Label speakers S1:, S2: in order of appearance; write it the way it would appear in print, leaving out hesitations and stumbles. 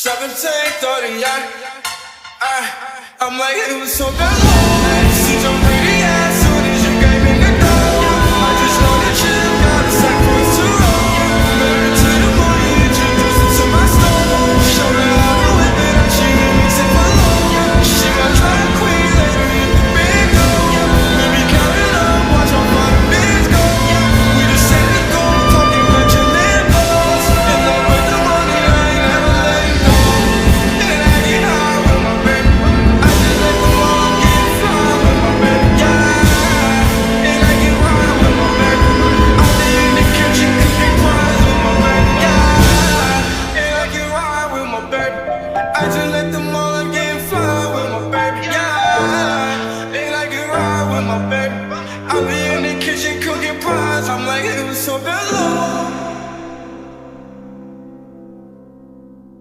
S1: 1730, yeah. I'm like, it was so bad. See your pretty ass soon as you gave me the dough. I just know that you got a sack for us to roll. Married to the money, introduced her to my stove. Showed her how to whip it up, she didn't mix it for low. She my drag queen, later in the big dough. Baby, count it up, watch how far the bids go. We just set the goal, talking about your Lambos. In love with the money, I ain't never letting go. And I get high with my baby. I just let the ball get fly with my baby, yeah. And I get wild with my baby. Out there in the kitchen cooking fries with my baby, yeah. And I get wild with my baby. I just let the